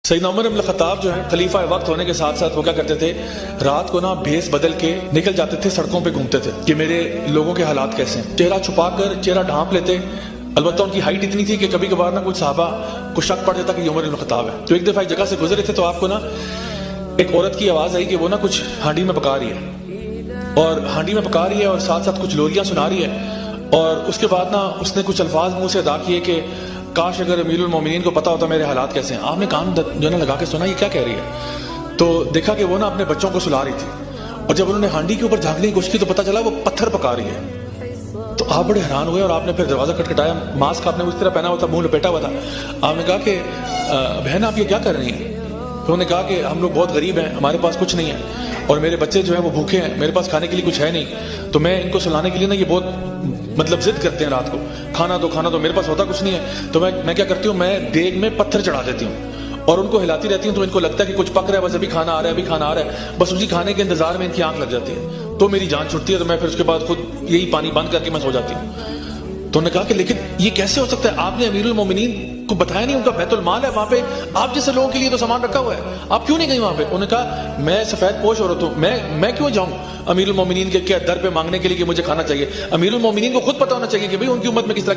سیدنا عمر بن الخطاب جو ہے خلیفہ وقت ہونے کے ساتھ ساتھ وہ کیا کرتے تھے، رات کو بھیس بدل کے نکل جاتے تھے، سڑکوں پہ گھومتے تھے کہ میرے لوگوں کے حالات کیسے ہیں، چہرہ چھپا کر چہرہ ڈھانپ لیتے۔ البتہ ان کی ہائٹ اتنی تھی کہ کبھی کبھار کچھ صحابہ کو شک پڑ جاتا کہ یہ عمر بن الخطاب ہے۔ تو ایک دفعہ ایک جگہ سے گزرے تھے تو آپ کو ایک عورت کی آواز آئی کہ وہ کچھ ہانڈی میں پکا رہی ہے، اور ہانڈی میں پکا رہی ہے اور ساتھ ساتھ کچھ لوریاں سنا رہی ہے، اور اس کے بعد اس نے کچھ الفاظ منہ سے ادا کیے کہ کاش اگر امیر المومنین کو پتا ہوتا میرے حالات کیسے ہیں۔ آپ نے کان لگا کے سنا یہ کیا کہہ رہی ہے، تو دیکھا کہ وہ اپنے بچوں کو سلا رہی تھی، اور جب انہوں نے ہانڈی کے اوپر جھانکنے کی کوشش کی تو پتا چلا وہ پتھر پکا رہی ہے۔ تو آپ بڑے حیران ہوئے اور آپ نے پھر دروازہ کھٹکھٹایا، ماسک آپ نے اس طرح پہنا ہوا تھا، منہ لپیٹا ہوا تھا۔ آپ نے کہا کہ بہن آپ یہ کیا کر رہی ہیں؟ انہوں نے کہا کہ ہم لوگ بہت غریب ہیں، ہمارے پاس کچھ نہیں ہے، اور میرے بچے جو ہیں وہ بھوکے ہیں، میرے پاس کھانے کے لیے کچھ ہے نہیں، تو میں ان کو سلانے کے لیے یہ بہت ضد کرتے ہیں، رات کو کھانا دو میرے پاس ہوتا کچھ نہیں ہے، تو میں کیا کرتی ہوں، میں دیگ میں پتھر چڑھا دیتی ہوں اور ان کو ہلاتی رہتی ہوں، تو ان کو لگتا ہے کہ کچھ پک رہا ہے، بس ابھی کھانا آ رہا ہے، بس اسی کھانے کے انتظار میں ان کی آنکھ لگ جاتی ہے، تو میری جان چھوٹتی ہے، تو میں پھر اس کے بعد خود یہی پانی بند کر کے میں سو جاتی ہوں۔ تو انہوں نے کہا کہ لیکن یہ کیسے ہو سکتا ہے، آپ نے امیر المومنین کو بتایا نہیں، ان کا بیت المال ہے وہاں پہ، آپ جیسے لوگوں کے لیے تو سامان رکھا ہوا ہے، آپ کیوں نہیں گئی وہاں پہ؟ انہوں نے کہا میں سفید پوش عورت ہوں، میں کیوں جاؤں امیر المومنین کے در پہ مانگنے کے لیے کہ مجھے کھانا چاہیے؟ امیر المومنین کو خود پتا ہونا چاہیے کہ بھئی ان کی امت میں کس طرح